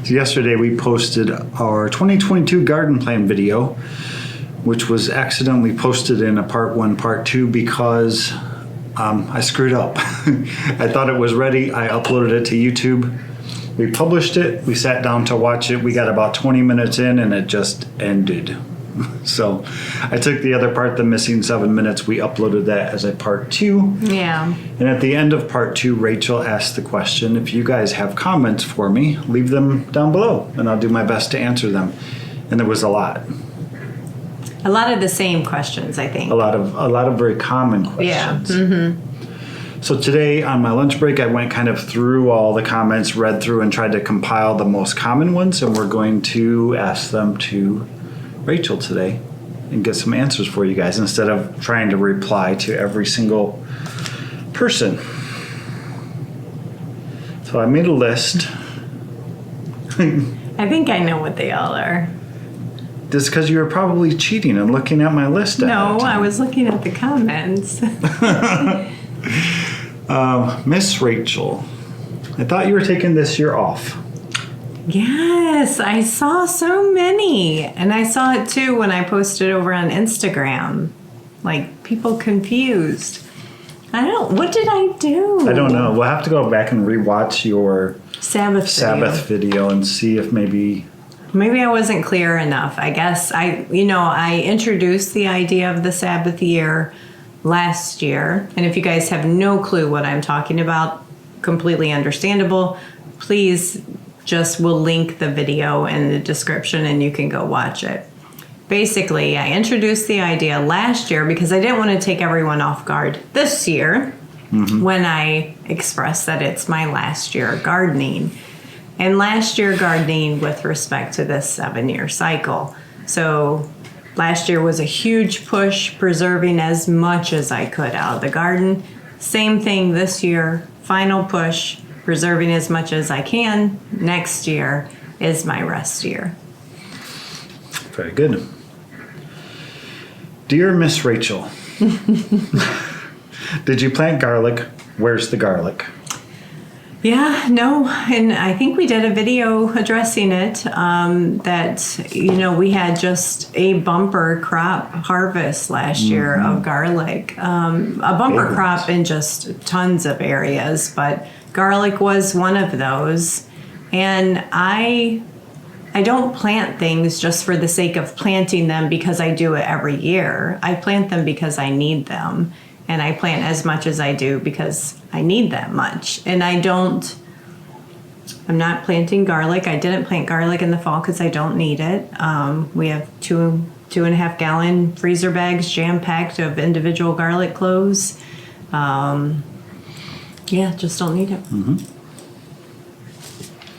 So yesterday we posted our 2022 garden plan video, which was accidentally posted in a part 1, part 2 because I screwed up. I thought it was ready. I uploaded it to YouTube. We published it. We sat down to watch it. We got about 20 minutes in and it just ended. So I took the other part, the missing 7 minutes. We uploaded that as a part 2. Yeah. And at the end of part 2, Rachel asked the question, if you guys have comments for me, leave them down below and I'll do my best to answer them. And there was a lot. A lot of the same questions, I think. A lot of very common questions. Yeah. Mm-hmm. So today on my lunch break, I went kind of through all the comments, read through and tried to compile the most common ones, and we're going to ask them to Rachel today and get some answers for you guys instead of trying to reply to every single person. So I made a list. I think I know what they all are. Just because you were probably cheating and looking at my list. No, I was looking at the comments. Miss Rachel, I thought you were taking this year off. Yes, I saw so many. And I saw it too when I posted over on Instagram. Like, people confused. What did I do? I don't know. We'll have to go back and rewatch your Sabbath video and see if maybe I wasn't clear enough. I guess I introduced the idea of the Sabbath year last year. And if you guys have no clue what I'm talking about, completely understandable. Please we'll link the video in the description and you can go watch it. Basically, I introduced the idea last year because I didn't want to take everyone off guard this year when I expressed that it's my last year gardening. And last year gardening with respect to this 7-year cycle. So last year was a huge push, preserving as much as I could out of the garden. Same thing this year, final push, preserving as much as I can. Next year is my rest year. Very good. Dear Miss Rachel, did you plant garlic? Where's the garlic? Yeah, no, and I think we did a video addressing it, that, we had just a bumper crop harvest last year of garlic. A bumper crop in just tons of areas, but garlic was one of those. And I don't plant things just for the sake of planting them because I do it every year. I plant them because I need them. And I plant as much as I do because I need that much. And I'm not planting garlic. I didn't plant garlic in the fall because I don't need it. We have 2.5 gallon freezer bags jam-packed of individual garlic cloves. Just don't need it. Mm-hmm.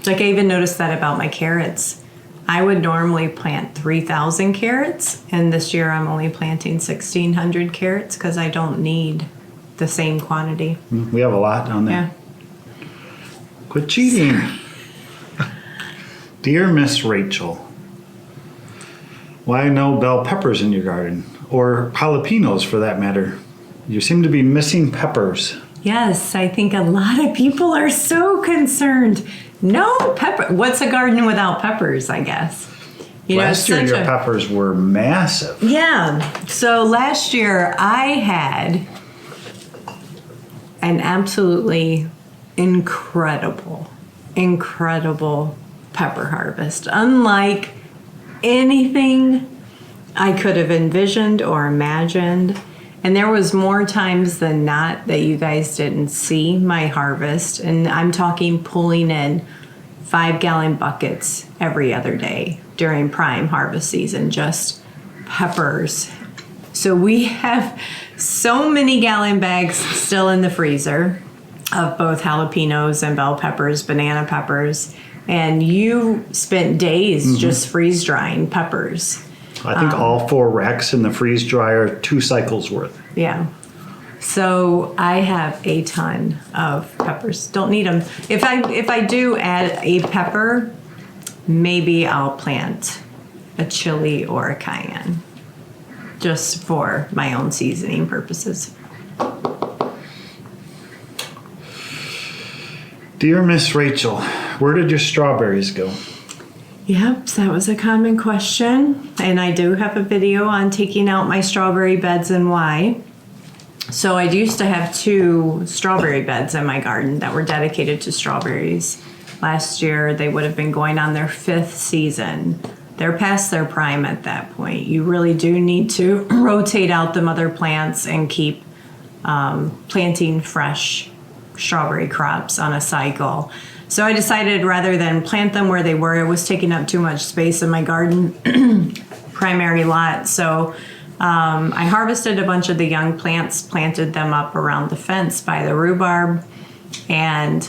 Like, I even noticed that about my carrots. I would normally plant 3,000 carrots, and this year I'm only planting 1,600 carrots because I don't need the same quantity. We have a lot down there. Yeah. Quit cheating. Dear Miss Rachel, why no bell peppers in your garden? Or jalapenos for that matter. You seem to be missing peppers. Yes, I think a lot of people are so concerned. No pepper. What's a garden without peppers, I guess? Last year your peppers were massive. Yeah. So last year I had an absolutely incredible pepper harvest. Unlike anything I could have envisioned or imagined. And there was more times than not that you guys didn't see my harvest. And I'm talking pulling in 5-gallon buckets every other day during prime harvest season, just peppers. So we have so many gallon bags still in the freezer of both jalapenos and bell peppers, banana peppers. And you spent days just freeze drying peppers. I think all 4 racks in the freeze dryer, 2 cycles worth. Yeah. So I have a ton of peppers. Don't need them. If I do add a pepper, maybe I'll plant a chili or a cayenne just for my own seasoning purposes. Dear Miss Rachel, Where did your strawberries go? Yep, so that was a common question. And I do have a video on taking out my strawberry beds and why. So I used to have 2 strawberry beds in my garden that were dedicated to strawberries. Last year, they would have been going on their 5th season. They're past their prime at that point. You really do need to rotate out the mother plants and keep planting fresh strawberry crops on a cycle. So I decided rather than plant them where they were, it was taking up too much space in my garden primary lot. So I harvested a bunch of the young plants, planted them up around the fence by the rhubarb, and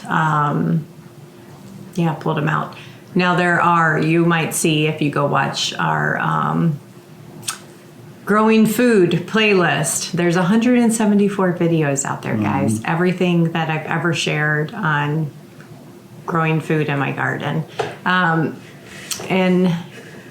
pulled them out. Now you might see if you go watch our growing food playlist, there's 174 videos out there, guys. Everything that I've ever shared on growing food in my garden. And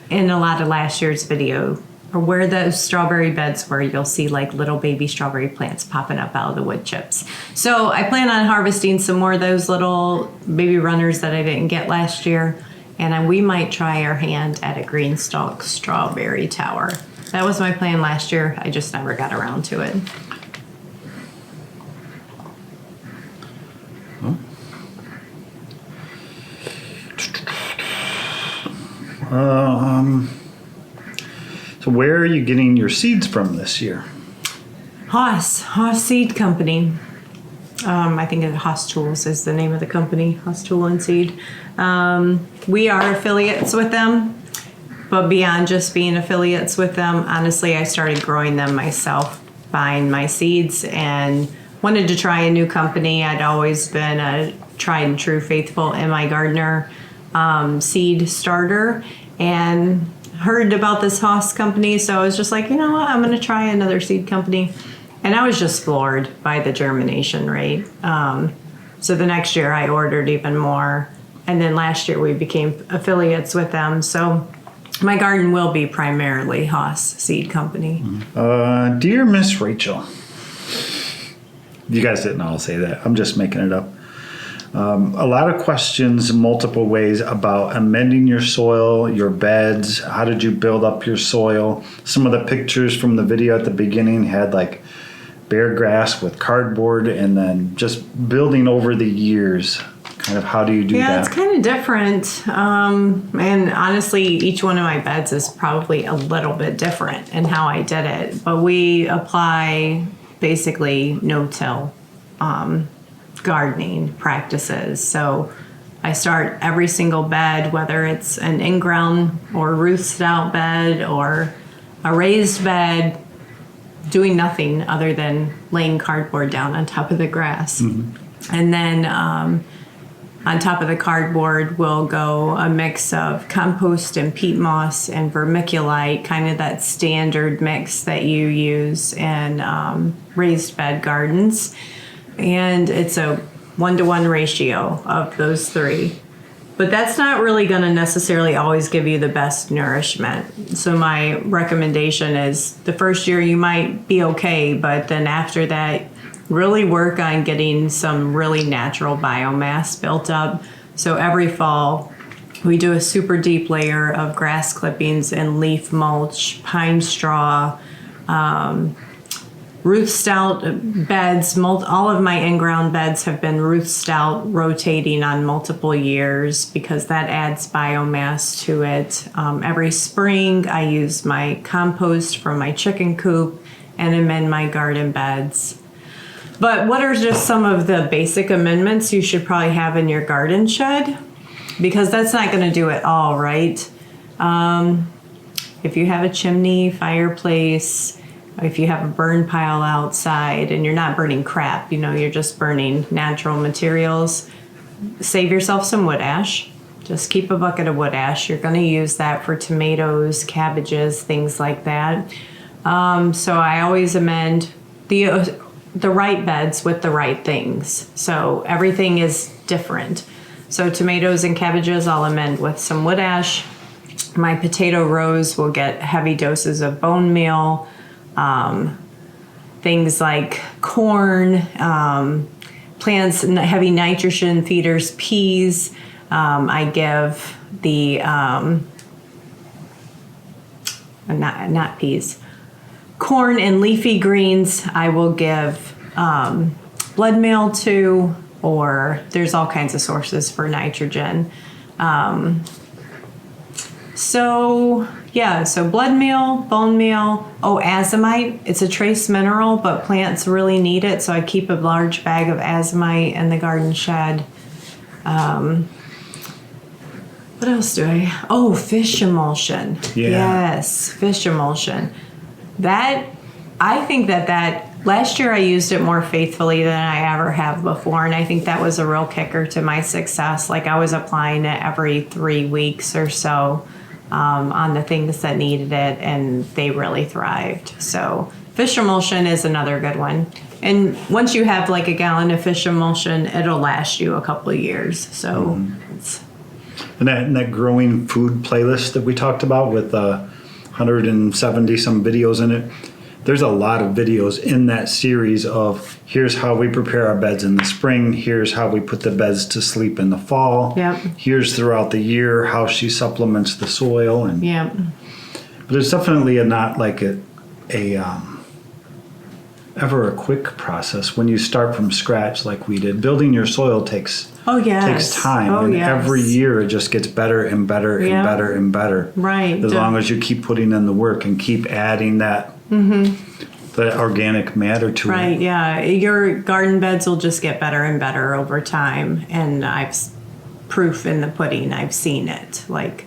in a lot of last year's video, or where those strawberry beds were, you'll see like little baby strawberry plants popping up out of the wood chips. So I plan on harvesting some more of those little baby runners that I didn't get last year. And we might try our hand at a green stalk strawberry tower. That was my plan last year. I just never got around to it. So where are you getting your seeds from this year? Haas Seed Company. I think Haas Tools is the name of the company, Haas Tool and Seed. We are affiliates with them, but beyond just being affiliates with them, honestly, I started growing them myself, buying my seeds, and wanted to try a new company. I'd always been a tried and true faithful in my gardener seed starter, and heard about this Haas company, so I was just like, you know what, I'm going to try another seed company. And I was just floored by the germination rate. So the next year I ordered even more. And then last year we became affiliates with them. So my garden will be primarily Haas Seed Company. Dear Miss Rachel. You guys didn't all say that. I'm just making it up. A lot of questions, multiple ways about amending your soil, your beds. How did you build up your soil? Some of the pictures from the video at the beginning had like bare grass with cardboard, and then just building over the years. Kind of how do you do that? Yeah, it's kind of different. And honestly, each one of my beds is probably a little bit different in how I did it. But we apply basically no-till gardening practices. So I start every single bed, whether it's an in-ground or roothed out bed or a raised bed, doing nothing other than laying cardboard down on top of the grass. Mm-hmm. And then on top of the cardboard will go a mix of compost and peat moss and vermiculite, kind of that standard mix that you use in raised bed gardens. And it's a 1-to-1 ratio of those 3. But that's not really going to necessarily always give you the best nourishment. So my recommendation is the first year you might be okay, but then after that, really work on getting some really natural biomass built up. So every fall, we do a super deep layer of grass clippings and leaf mulch, pine straw, Ruth Stout beds. All of my in-ground beds have been Ruth Stout rotating on multiple years because that adds biomass to it. Every spring, I use my compost from my chicken coop and amend my garden beds. But what are just some of the basic amendments you should probably have in your garden shed? Because that's not going to do it all, right? If you have a chimney, fireplace, if you have a burn pile outside and you're not burning crap, you're just burning natural materials, save yourself some wood ash. Just keep a bucket of wood ash. You're going to use that for tomatoes, cabbages, things like that. So I always amend the right beds with the right things. So everything is different. So tomatoes and cabbages, I'll amend with some wood ash. My potato rows will get heavy doses of bone meal. Things like corn, plants, heavy nitrogen feeders, peas. I give the not peas, corn and leafy greens. I will give blood meal to, or there's all kinds of sources for nitrogen. So blood meal, bone meal. Oh, azomite. It's a trace mineral, but plants really need it. So I keep a large bag of azomite in the garden shed. What else do I? Oh, fish emulsion. Yeah. Yes, fish emulsion. I think that last year I used it more faithfully than I ever have before, and I think that was a real kicker to my success. Like, I was applying it every 3 weeks or so on the things that needed it, and they really thrived. So fish emulsion is another good one. And once you have like a gallon of fish emulsion, it'll last you a couple of years. So it's... And that growing food playlist that we talked about with 170 some videos in it, there's a lot of videos in that series of here's how we prepare our beds in the spring, here's how we put the beds to sleep in the fall, here's throughout the year how she supplements the soil. And but it's definitely not like ever a quick process when you start from scratch like we did. Building your soil takes time, and every year it just gets better and better and better and better. Right. As long as you keep putting in the work and keep adding that the organic matter to it. Right. Yeah. Your garden beds will just get better and better over time, and I've proof in the pudding. I've seen it. Like,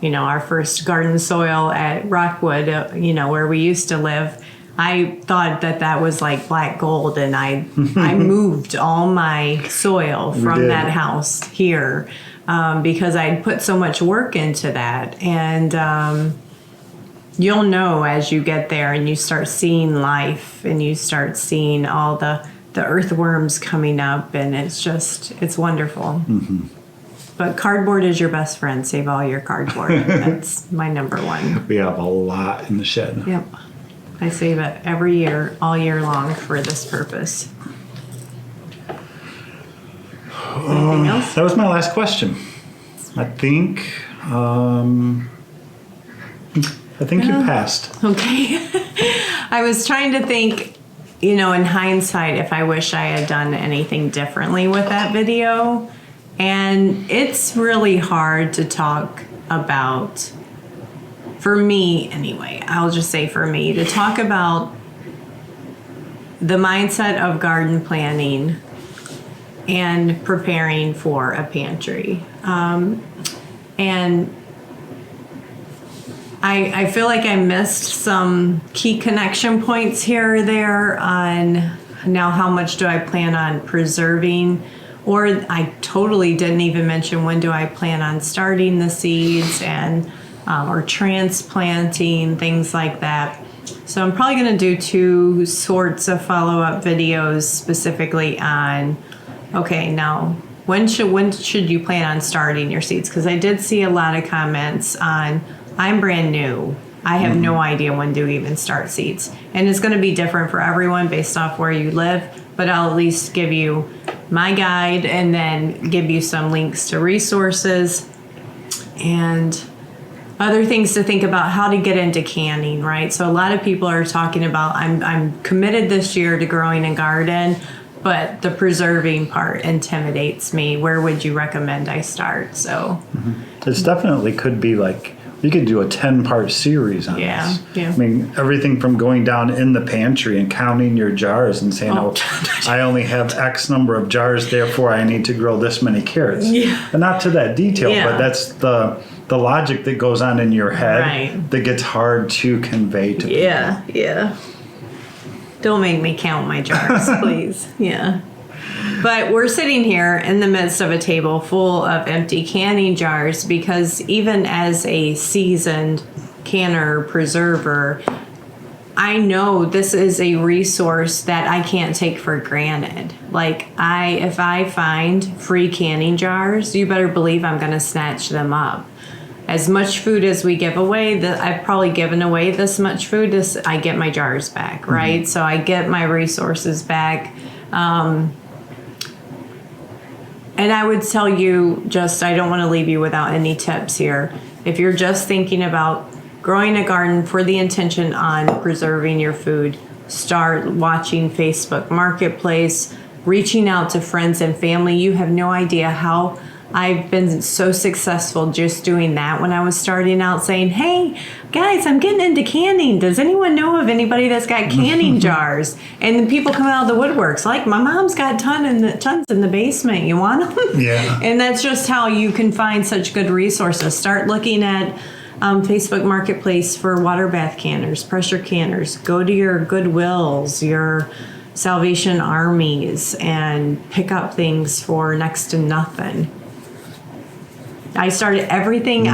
our first garden soil at Rockwood, where we used to live. I thought that was like black gold, and I moved all my soil from that house here because I'd put so much work into that. And you'll know as you get there and you start seeing life and you start seeing all the earthworms coming up, and it's wonderful. But cardboard is your best friend. Save all your cardboard. That's my number one. We have a lot in the shed. Yep. I save it every year, all year long for this purpose. Anything else? That was my last question. I think you passed. Okay. I was trying to think, in hindsight, if I wish I had done anything differently with that video. And it's really hard to talk about, for me anyway, I'll just say for me, to talk about the mindset of garden planning and preparing for a pantry. And I feel like I missed some key connection points here or there on now how much do I plan on preserving, or I totally didn't even mention when do I plan on starting the seeds and or transplanting, things like that. So I'm probably going to do 2 sorts of follow-up videos specifically on, okay, now when should you plan on starting your seeds? Because I did see a lot of comments on, I'm brand new. I have no idea when to even start seeds. And it's going to be different for everyone based off where you live, but I'll at least give you my guide and then give you some links to resources and other things to think about how to get into canning, right? So a lot of people are talking about, I'm committed this year to growing a garden, but the preserving part intimidates me. Where would you recommend I start? So It's definitely could be like, you could do a 10-part series on this. Yeah. I mean, everything from going down in the pantry and counting your jars and saying, I only have X number of jars, therefore I need to grow this many carrots. Yeah. And not to that detail, but that's the logic that goes on in your head that gets hard to convey to people. Yeah. Don't make me count my jars, please. Yeah. But we're sitting here in the midst of a table full of empty canning jars because even as a seasoned canner preserver, I know this is a resource that I can't take for granted. Like, if I find free canning jars, you better believe I'm going to snatch them up. As much food as we give away, I've probably given away this much food, I get my jars back, right? So I get my resources back. And And I would tell you I don't want to leave you without any tips here. If you're just thinking about growing a garden for the intention on preserving your food, start watching Facebook Marketplace, reaching out to friends and family. You have no idea how I've been so successful just doing that when I was starting out, saying, hey, guys, I'm getting into canning. Does anyone know of anybody that's got canning jars? And then people come out of the woodworks, like, my mom's got tons in the basement. You want them? Yeah. And that's just how you can find such good resources. Start looking at Facebook Marketplace for water bath canners, pressure canners. Go to your Goodwills, your Salvation Armies, and pick up things for next to nothing. I started everything.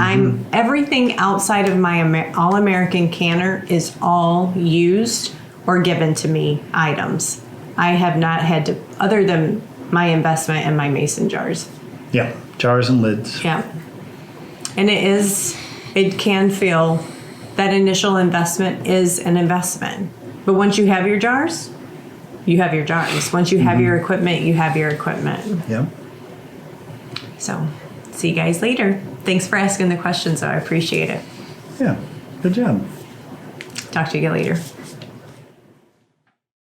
Everything outside of my All-American canner is all used or given to me items. I have not had to, other than my investment in my mason jars. Yeah, jars and lids. Yeah. And it can feel that initial investment is an investment. But once you have your jars, you have your jars. Once you have your equipment, you have your equipment. Yeah. So, see you guys later. Thanks for asking the questions, though. I appreciate it. Yeah, good job. Talk to you later.